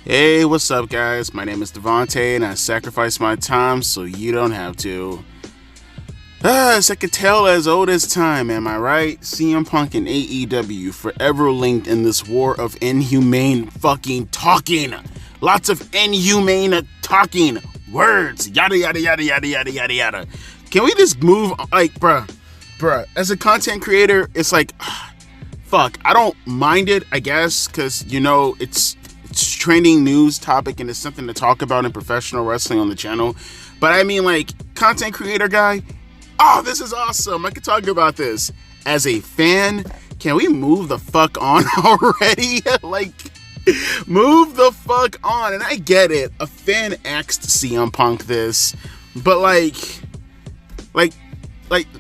Hey, what's up, guys? My name is Devontae, and I sacrifice my time so you don't have to. It's like a tale as old as time, am I right? CM Punk and AEW forever linked in this war of inhumane fucking talking. Lots of inhumane talking words. Yada, yada, yada, yada, yada, yada, yada. Can we just move, like, bruh, as a content creator, it's like, fuck, I don't mind it, I guess, because, you know, it's trending news topic and it's something to talk about in professional wrestling on the channel. But I mean, like, content creator guy, oh, this is awesome. I could talk about this. As a fan, can we move the fuck on already? Like, move the fuck on. And I get it. A fan asked CM Punk this, but like,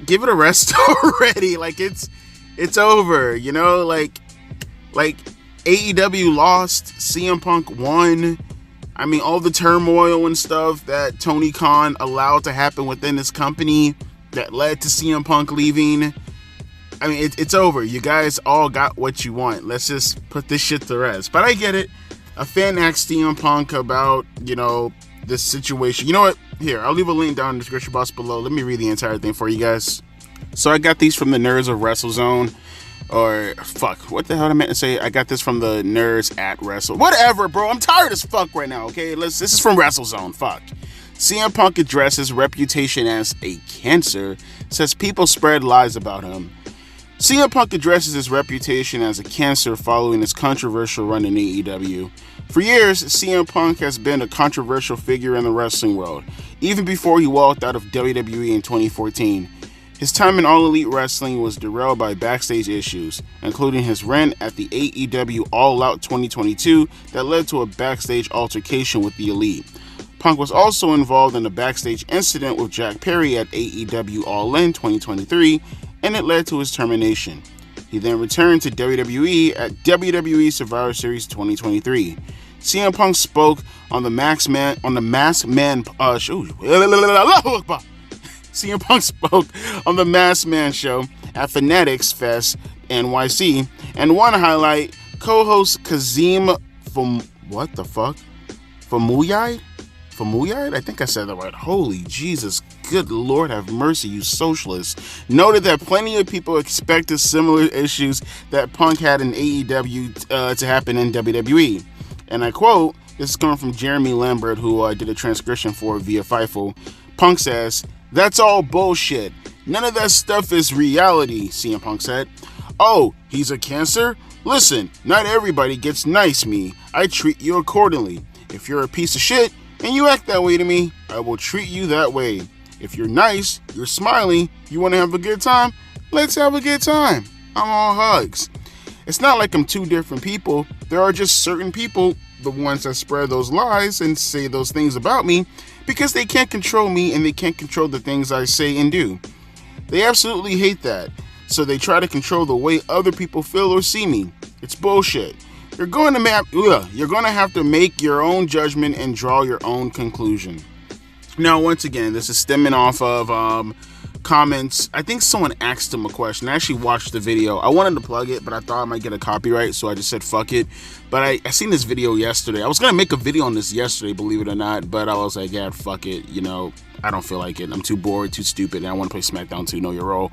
give it a rest already. Like, it's over, you know? Like AEW lost, CM Punk won. I mean, all the turmoil and stuff that Tony Khan allowed to happen within his company that led to CM Punk leaving. I mean, it's over. You guys all got what you want. Let's just put this shit to rest. But I get it. A fan asked CM Punk about, you know, this situation. You know what? Here, I'll leave a link down in the description box below. Let me read the entire thing for you guys. So I got these from the Nerds of WrestleZone. Or, fuck, what the hell I meant to say? I got this from the Nerds at Wrestle. Whatever, bro. I'm tired as fuck right now, okay? This is from WrestleZone. Fuck. CM Punk addresses reputation as a cancer, says people spread lies about him. CM Punk addresses his reputation as a cancer following his controversial run in AEW. For years, CM Punk has been a controversial figure in the wrestling world, even before he walked out of WWE in 2014. His time in All Elite Wrestling was derailed by backstage issues, including his run at the AEW All Out 2022 that led to a backstage altercation with the Elite. Punk was also involved in a backstage incident with Jack Perry at AEW All In 2023, and it led to his termination. He then returned to WWE at WWE Survivor Series 2023. CM Punk spoke on the Masked Man show. CM Punk spoke on the Masked Man show at Fanatics Fest NYC, and one highlight, co-host Kazim Famuyide? I think I said that right. Holy Jesus, good Lord have mercy, you socialists. Noted that plenty of people expected similar issues that Punk had in AEW to happen in WWE. And I quote, this is coming from Jeremy Lambert, who did a transcription for via FIFO. Punk says, "That's all bullshit. None of that stuff is reality," CM Punk said. "Oh, he's a cancer? Listen, not everybody gets nice me. I treat you accordingly. If you're a piece of shit and you act that way to me, I will treat you that way. If you're nice, you're smiling, you want to have a good time, let's have a good time. I'm all hugs. It's not like I'm two different people. There are just certain people, the ones that spread those lies and say those things about me, because they can't control me and they can't control the things I say and do. They absolutely hate that. So they try to control the way other people feel or see me. It's bullshit. You're going to have to make your own judgment and draw your own conclusion." Now, once again, this is stemming off of comments. I think someone asked him a question. I actually watched the video. I wanted to plug it, but I thought I might get a copyright, so I just said fuck it. But I seen this video yesterday. I was going to make a video on this yesterday, believe it or not, but I was like, yeah, fuck it. You know, I don't feel like it. I'm too bored, too stupid, and I want to play SmackDown 2, Know Your Role.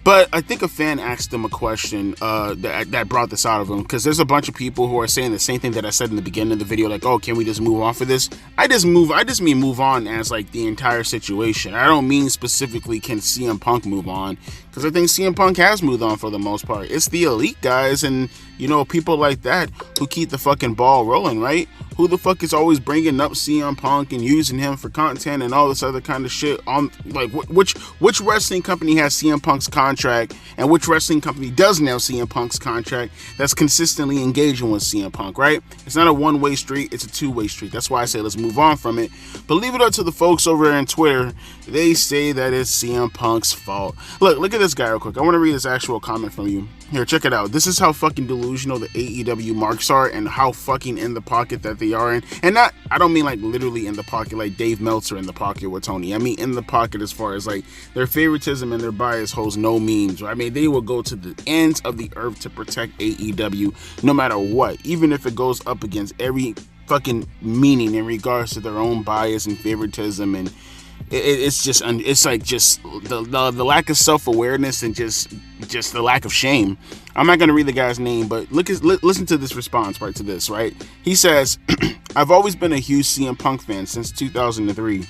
But I think a fan asked him a question that brought this out of him, because there's a bunch of people who are saying the same thing that I said in the beginning of the video, like, oh, can we just move on for this? I just mean move on as like the entire situation. I don't mean specifically can CM Punk move on, because I think CM Punk has moved on for the most part. It's the Elite guys and, you know, people like that who keep the fucking ball rolling, right? Who the fuck is always bringing up CM Punk and using him for content and all this other kind of shit? On like, which wrestling company has CM Punk's contract, and which wrestling company doesn't have CM Punk's contract that's consistently engaging with CM Punk, right? It's not a one-way street, it's a two-way street. That's why I say let's move on from it. But leave it up to the folks over there on Twitter. They say that it's CM Punk's fault. Look at this guy real quick. I want to read this actual comment from you. Here, check it out. This is how fucking delusional the AEW marks are and how fucking in the pocket that they are in. And not, I don't mean like literally in the pocket like Dave Meltzer in the pocket with Tony. I mean in the pocket as far as like their favoritism and their bias holds no means. I mean, they will go to the ends of the earth to protect AEW no matter what, even if it goes up against every fucking meaning in regards to their own bias and favoritism, and it's just the lack of self-awareness and just the lack of shame. I'm not gonna read the guy's name, but listen to this response right to this. Right, he says, "I've always been a huge CM Punk fan since 2003.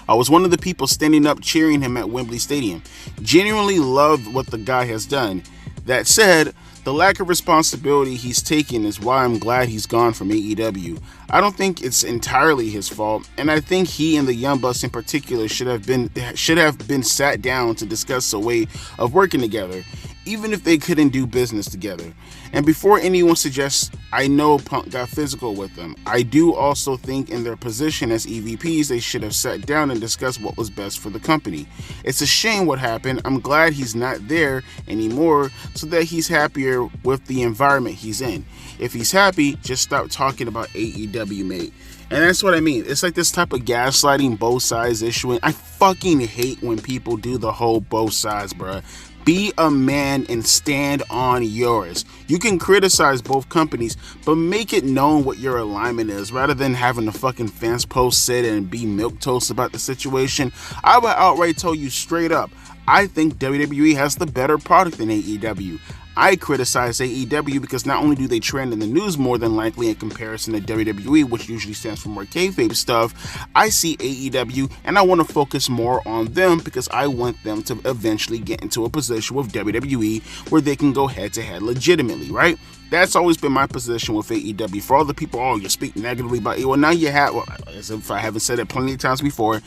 I was one of the people standing up cheering him at Wembley Stadium. Genuinely loved what the guy has done. That said, the lack of responsibility he's taken is why I'm glad he's gone from AEW. I don't think it's entirely his fault, and I think he and the Young Bucks in particular should have been sat down to discuss a way of working together, even if they couldn't do business together. And before anyone suggests I know Punk got physical with them, I do also think in their position as EVPs, they should have sat down and discussed what was best for the company. It's a shame what happened. I'm glad he's not there anymore so that he's happier with the environment he's in. If he's happy, just stop talking about AEW, mate." And that's what I mean. It's like this type of gaslighting, both sides issuing. I fucking hate when people do the whole both sides, bruh. Be a man and stand on yours. You can criticize both companies, but make it known what your alignment is rather than having the fucking fans post sit and be milquetoast about the situation. I would outright tell you straight up, I think WWE has the better product than AEW. I criticize AEW because not only do they trend in the news more than likely in comparison to WWE, which usually stands for more kayfabe stuff, I see AEW and I want to focus more on them because I want them to eventually get into a position with WWE where they can go head to head legitimately, right? That's always been my position with AEW. For all the people, oh, you speak negatively about it. Well, now you have, well, as if I haven't said it plenty of times before,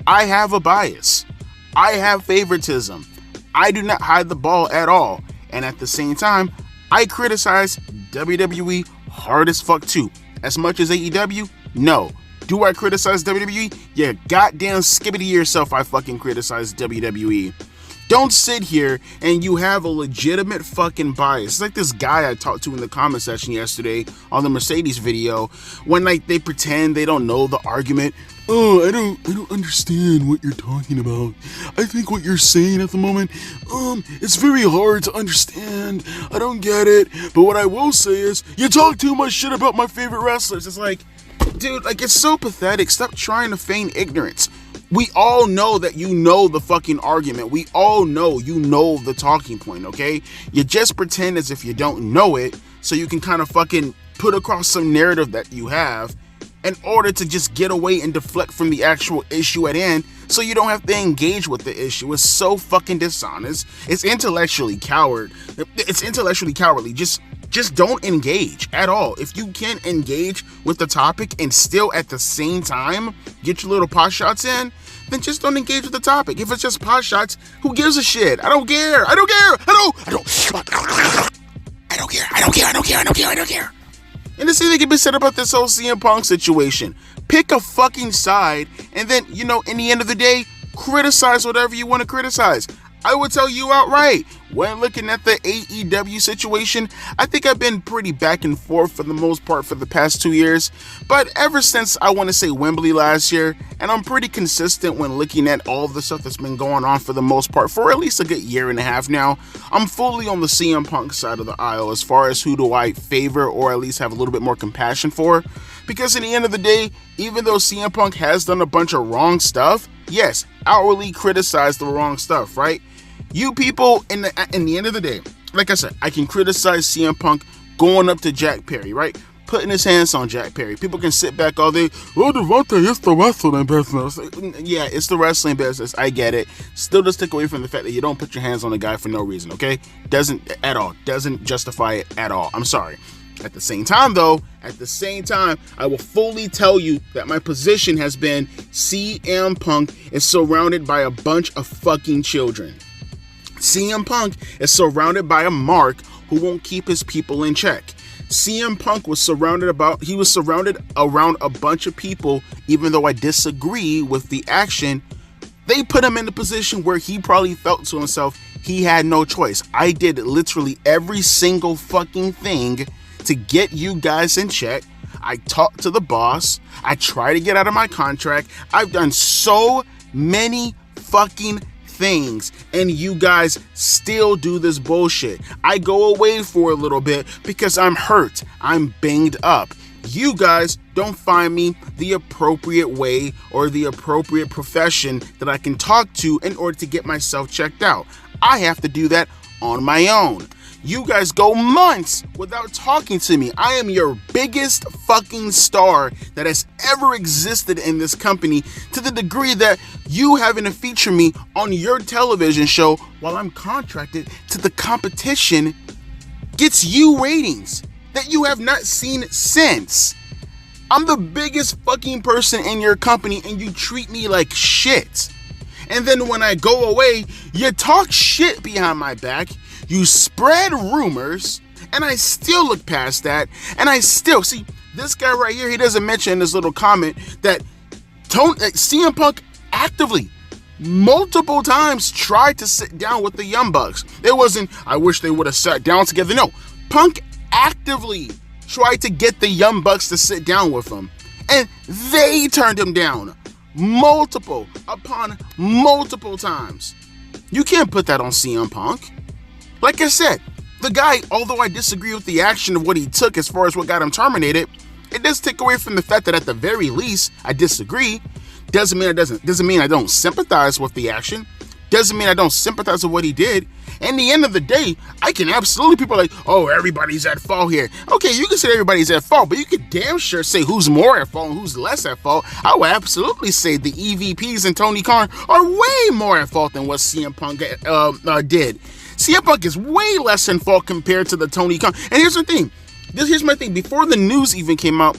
I have a bias. I have favoritism. I do not hide the ball at all. And at the same time, I criticize WWE hard as fuck too. As much as AEW? No. Do I criticize WWE? Yeah, goddamn skibbity yourself, I fucking criticize WWE. Don't sit here and you have a legitimate fucking bias. It's like this guy I talked to in the comment section yesterday on the Mercedes video when like they pretend they don't know the argument. Oh, I don't understand what you're talking about. I think what you're saying at the moment, it's very hard to understand. I don't get it. But what I will say is, you talk too much shit about my favorite wrestlers. It's like, dude, like it's so pathetic. Stop trying to feign ignorance. We all know that you know the fucking argument. We all know you know the talking point, okay? You just pretend as if you don't know it so you can kind of fucking put across some narrative that you have in order to just get away and deflect from the actual issue at hand so you don't have to engage with the issue. It's so fucking dishonest. It's intellectually cowardly. Just don't engage at all. If you can't engage with the topic and still at the same time get your little pot shots in, then just don't engage with the topic. If it's just pot shots, who gives a shit? I don't care. And the same thing can be said about this whole CM Punk situation. Pick a fucking side, and then, you know, in the end of the day, criticize whatever you want to criticize. I would tell you outright, when looking at the AEW situation, I think I've been pretty back and forth for the most part for the past 2 years. But ever since, I want to say Wembley last year, and I'm pretty consistent when looking at all the stuff that's been going on for the most part for at least a good year and a half now, I'm fully on the CM Punk side of the aisle as far as who do I favor or at least have a little bit more compassion for. Because in the end of the day, even though CM Punk has done a bunch of wrong stuff, yes, outwardly criticize the wrong stuff, right? You people, in the end of the day, like I said, I can criticize CM Punk going up to Jack Perry, right? Putting his hands on Jack Perry. People can sit back all day, oh, Devontae, it's the wrestling business. Yeah, it's the wrestling business. I get it. Still just take away from the fact that you don't put your hands on a guy for no reason, okay? Doesn't justify it at all. I'm sorry. At the same time, though, I will fully tell you that my position has been CM Punk is surrounded by a bunch of fucking children. CM Punk is surrounded by a mark who won't keep his people in check. CM Punk was surrounded around a bunch of people, even though I disagree with the action, they put him in a position where he probably felt to himself he had no choice. I did literally every single fucking thing to get you guys in check. I talked to the boss. I tried to get out of my contract. I've done so many fucking things, and you guys still do this bullshit. I go away for a little bit because I'm hurt. I'm banged up. you guys don't find me the appropriate way or the appropriate profession that I can talk to in order to get myself checked out. I have to do that on my own. You guys go months without talking to me. I am your biggest fucking star that has ever existed in this company, to the degree that you having to feature me on your television show while I'm contracted to the competition gets you ratings that you have not seen since. I'm the biggest fucking person in your company and you treat me like shit. And then when I go away, you talk shit behind my back, you spread rumors, and I still look past that, and I still, see, this guy right here, he doesn't mention in this little comment that CM Punk actively, multiple times tried to sit down with the Young Bucks. It wasn't, I wish they would have sat down together. No, Punk actively tried to get the Young Bucks to sit down with him, and they turned him down multiple upon multiple times. You can't put that on CM Punk. Like I said, the guy, although I disagree with the action of what he took as far as what got him terminated, it does take away from the fact that at the very least I disagree. Doesn't mean I don't sympathize with the action. Doesn't mean I don't sympathize with what he did. In the end of the day, I can absolutely, people are like, oh, everybody's at fault here. Okay, you can say everybody's at fault, but you could damn sure say who's more at fault and who's less at fault. I would absolutely say the EVPs and Tony Khan are way more at fault than what CM Punk did. CM Punk is way less in fault compared to the Tony Khan. And here's the thing. Here's my thing. Before the news even came out,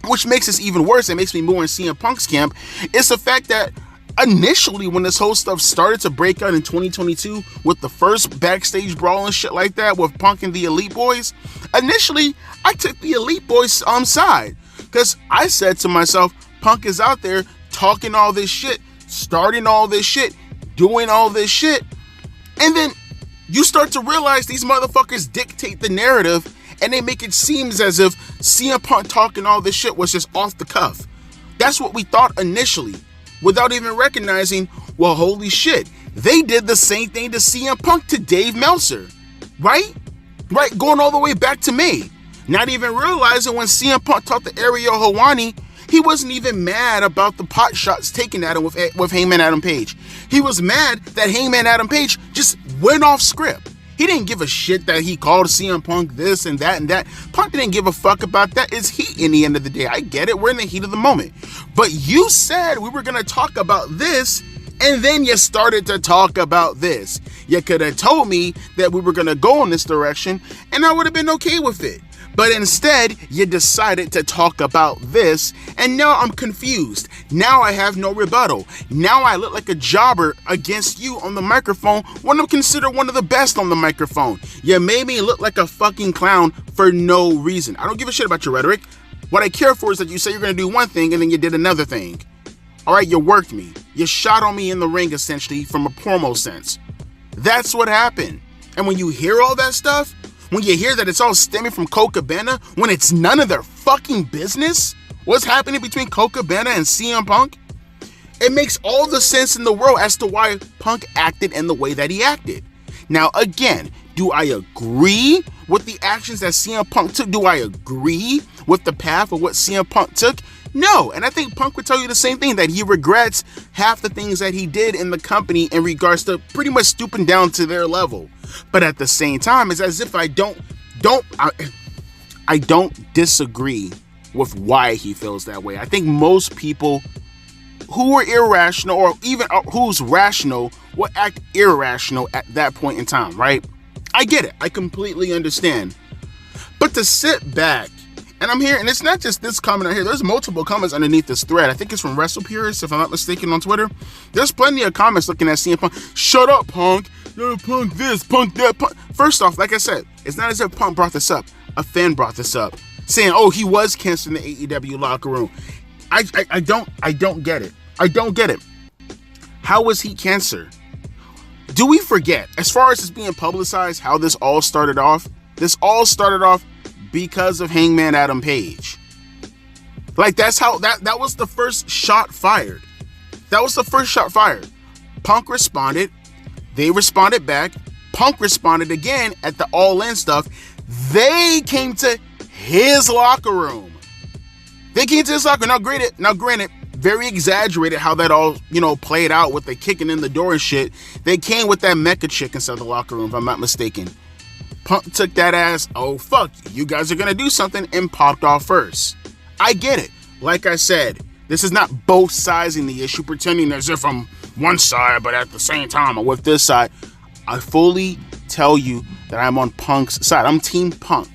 which makes this even worse, it makes me more in CM Punk's camp, is the fact that initially, when this whole stuff started to break out in 2022 with the first backstage brawl and shit like that with Punk and the Elite Boys, initially, I took the Elite Boys' side. Because I said to myself, Punk is out there talking all this shit, starting all this shit, doing all this shit. And then you start to realize these motherfuckers dictate the narrative and they make it seem as if CM Punk talking all this shit was just off the cuff. That's what we thought initially, without even recognizing, well, holy shit, they did the same thing to CM Punk to Dave Meltzer, right? Right, going all the way back to May. Not even realizing when CM Punk talked to Ariel Helwani, he wasn't even mad about the pot shots taken at him with Hangman Adam Page. He was mad that Hangman Adam Page just went off script. He didn't give a shit that he called CM Punk this and that and that. Punk didn't give a fuck about that. It's heat in the end of the day. I get it. We're in the heat of the moment. But you said we were going to talk about this, and then you started to talk about this. You could have told me that we were going to go in this direction, and I would have been okay with it. But instead, you decided to talk about this, and now I'm confused. Now I have no rebuttal. Now I look like a jobber against you on the microphone when I'm considered one of the best on the microphone. You made me look like a fucking clown for no reason. I don't give a shit about your rhetoric. What I care for is that you say you're going to do one thing and then you did another thing. All right, you worked me. You shot on me in the ring, essentially, from a promo sense. That's what happened. And when you hear all that stuff, when you hear that it's all stemming from Colt Cabana, when it's none of their fucking business, what's happening between Colt Cabana and CM Punk, it makes all the sense in the world as to why Punk acted in the way that he acted. Now, again, do I agree with the actions that CM Punk took? Do I agree with the path of what CM Punk took? No, and I think Punk would tell you the same thing, that he regrets half the things that he did in the company in regards to pretty much stooping down to their level. But at the same time, it's as if I don't disagree with why he feels that way. I think most people who are irrational, or even who's rational, will act irrational at that point in time, right? I get it. I completely understand. But to sit back, and I'm here, and it's not just this comment out here. There's multiple comments underneath this thread. I think it's from WrestlePurist, if I'm not mistaken, on Twitter. There's plenty of comments looking at CM Punk. Shut up, Punk. No, Punk this, Punk that, Punk. First off, like I said, it's not as if Punk brought this up. A fan brought this up, saying, "Oh, he was cancer in the AEW locker room." I don't get it. I don't get it. How was he cancer? Do we forget, as far as it's being publicized, how this all started off? This all started off because of Hangman Adam Page. Like, that's how that was the first shot fired. That was the first shot fired. Punk responded. They responded back. Punk responded again at the All In stuff. They came to his locker room. They came to the soccer. Now, granted, very exaggerated how that all, played out with the kicking in the door and shit. They came with that mecha chick inside the locker room, if I'm not mistaken. Punk took that as, oh, fuck, you guys are going to do something, and popped off first. I get it. Like I said, this is not both sizing the issue, pretending as if I'm one side, but at the same time, I'm with this side. I fully tell you that I'm on Punk's side. I'm Team Punk.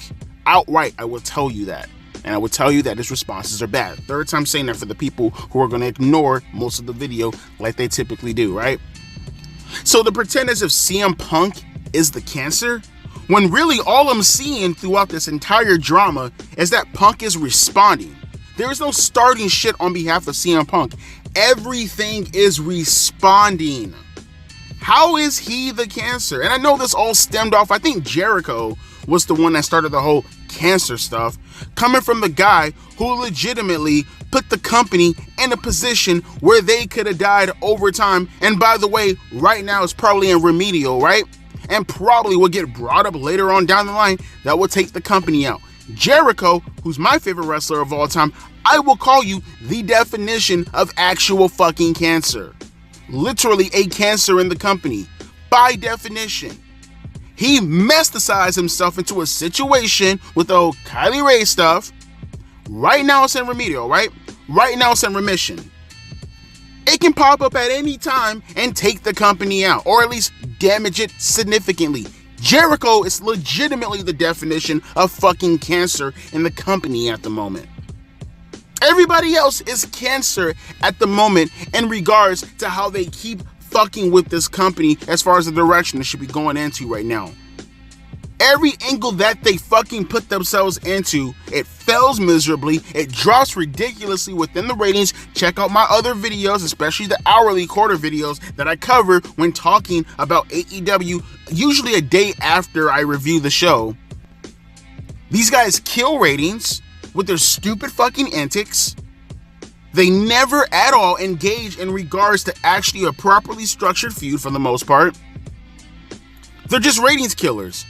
Outright, I will tell you that. And I will tell you that his responses are bad. Third time saying that for the people who are going to ignore most of the video like they typically do, right? So to pretend as if CM Punk is the cancer, when really all I'm seeing throughout this entire drama is that Punk is responding. There is no starting shit on behalf of CM Punk. Everything is responding. How is he the cancer? And I know this all stemmed off, I think Jericho was the one that started the whole cancer stuff, coming from the guy who legitimately put the company in a position where they could have died over time. And by the way, right now it's probably in remedial, right? And probably will get brought up later on down the line that will take the company out. Jericho, who's my favorite wrestler of all time, I will call you the definition of actual fucking cancer. Literally a cancer in the company, by definition. He mesticized himself into a situation with the old Kylie Ray stuff. Right now it's in remedial, right? Right now it's in remission. It can pop up at any time and take the company out, or at least damage it significantly. Jericho is legitimately the definition of fucking cancer in the company at the moment. Everybody else is cancer at the moment in regards to how they keep fucking with this company as far as the direction it should be going into right now. Every angle that they fucking put themselves into, it fails miserably. It drops ridiculously within the ratings. Check out my other videos, especially the hourly quarter videos that I cover when talking about AEW, usually a day after I review the show. These guys kill ratings with their stupid fucking antics. They never at all engage in regards to actually a properly structured feud for the most part. They're just ratings killers.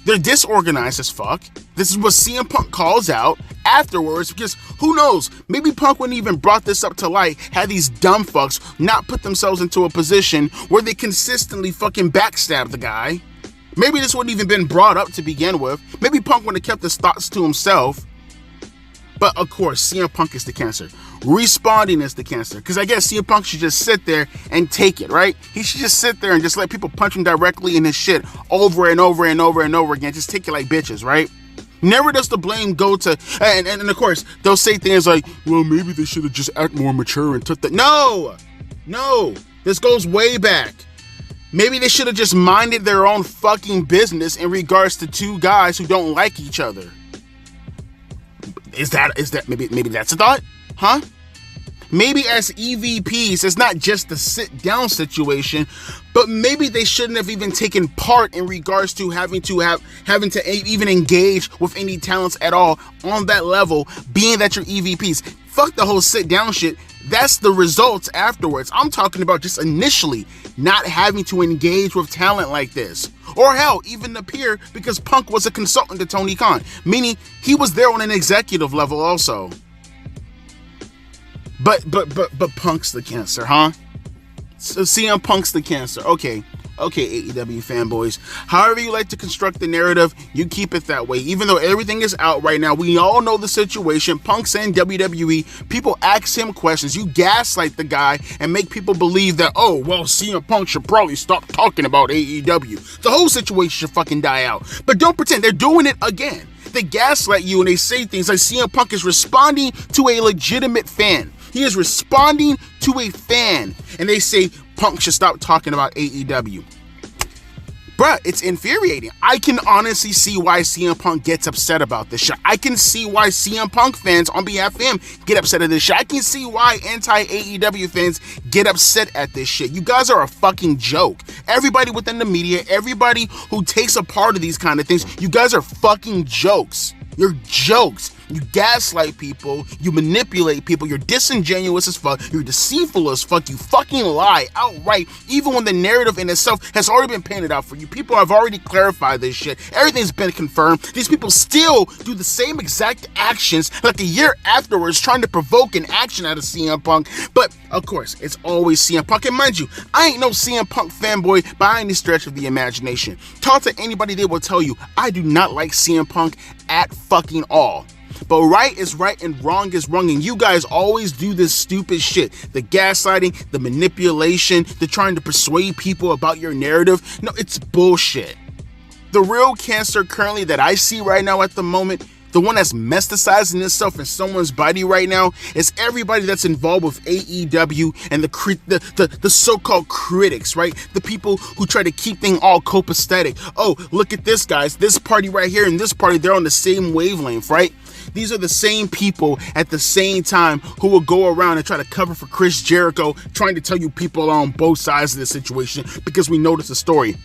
They're disorganized as fuck. This is what CM Punk calls out afterwards, because who knows, maybe Punk wouldn't even brought this up to light had these dumb fucks not put themselves into a position where they consistently fucking backstab the guy. Maybe this wouldn't even been brought up to begin with. Maybe Punk would have kept his thoughts to himself. But of course, CM Punk is the cancer. Responding is the cancer. Because I guess CM Punk should just sit there and take it, right? He should just sit there and just let people punch him directly in his shit over and over and over and over again. Just take it like bitches, right? Never does the blame go to... And of course, they'll say things like, well, maybe they should have just act more mature and took that. No! This goes way back. Maybe they should have just minded their own fucking business in regards to two guys who don't like each other. Is that maybe that's a thought? Huh? Maybe as EVPs, it's not just the sit down situation, but maybe they shouldn't have even taken part in regards to having to even engage with any talents at all on that level, being that you're EVPs. Fuck the whole sit down shit. That's the results afterwards. I'm talking about just initially not having to engage with talent like this. Or hell, even appear, because Punk was a consultant to Tony Khan, meaning he was there on an executive level also. But Punk's the cancer, huh? So CM Punk's the cancer. Okay, AEW fanboys. However you like to construct the narrative, you keep it that way. Even though everything is out right now, we all know the situation. Punk's in WWE. People ask him questions. You gaslight the guy and make people believe that, oh, well, CM Punk should probably stop talking about AEW. The whole situation should fucking die out. But don't pretend. They're doing it again. They gaslight you and they say things like CM Punk is responding to a legitimate fan. He is responding to a fan. And they say Punk should stop talking about AEW. Bruh, it's infuriating. I can honestly see why CM Punk gets upset about this shit. I can see why CM Punk fans on behalf of him get upset at this shit. I can see why anti-AEW fans get upset at this shit. You guys are a fucking joke. Everybody within the media, everybody who takes a part of these kind of things, you guys are fucking jokes. You're jokes. You gaslight people. You manipulate people. You're disingenuous as fuck. You're deceitful as fuck. You fucking lie outright, even when the narrative in itself has already been painted out for you. People have already clarified this shit. Everything's been confirmed. These people still do the same exact actions like a year afterwards, trying to provoke an action out of CM Punk. But of course, it's always CM Punk. And mind you, I ain't no CM Punk fanboy by any stretch of the imagination. Talk to anybody, they will tell you I do not like CM Punk at fucking all. But right is right and wrong is wrong, and you guys always do this stupid shit. The gaslighting, the manipulation, the trying to persuade people about your narrative. No, it's bullshit. The real cancer currently that I see right now at the moment, the one that's metastasizing itself in someone's body right now, is everybody that's involved with AEW and the so-called critics, right? The people who try to keep things all copacetic. Oh, look at this, guys. This party right here and this party, they're on the same wavelength, right? These are the same people at the same time who will go around and try to cover for Chris Jericho, trying to tell you people are on both sides of the situation because we know it's a story.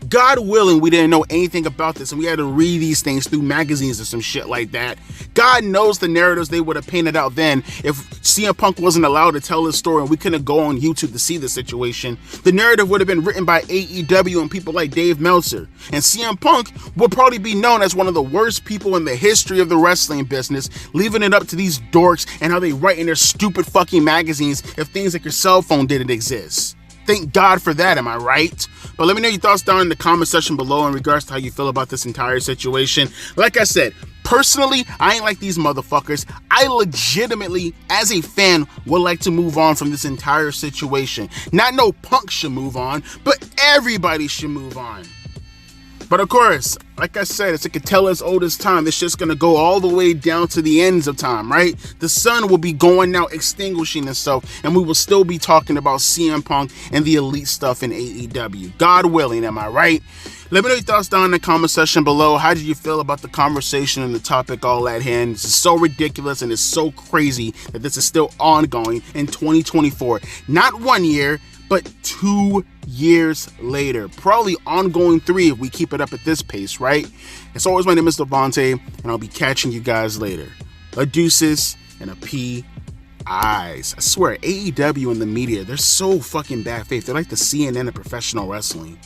God willing, we didn't know anything about this and we had to read these things through magazines or some shit like that. God knows the narratives they would have painted out then if CM Punk wasn't allowed to tell his story and we couldn't go on YouTube to see the situation. The narrative would have been written by AEW and people like Dave Meltzer. And CM Punk will probably be known as one of the worst people in the history of the wrestling business, leaving it up to these dorks and how they write in their stupid fucking magazines if things like your cell phone didn't exist. Thank God for that, am I right? But let me know your thoughts down in the comment section below in regards to how you feel about this entire situation. Like I said, personally, I ain't like these motherfuckers. I legitimately, as a fan, would like to move on from this entire situation. Not no Punk should move on, but everybody should move on. But of course, like I said, it's like a tale as old as time. It's just going to go all the way down to the ends of time, right? The sun will be going now, extinguishing itself, and we will still be talking about CM Punk and the elite stuff in AEW. God willing, am I right? Let me know your thoughts down in the comment section below. How did you feel about the conversation and the topic all at hand? This is so ridiculous and it's so crazy that this is still ongoing in 2024. Not 1 year, but 2 years later. Probably ongoing 3 if we keep it up at this pace, right? As always, my name is Devontae, and I'll be catching you guys later. A deuces and a P eyes. I swear, AEW and the media, they're so fucking bad faith. They're like the CNN of professional wrestling.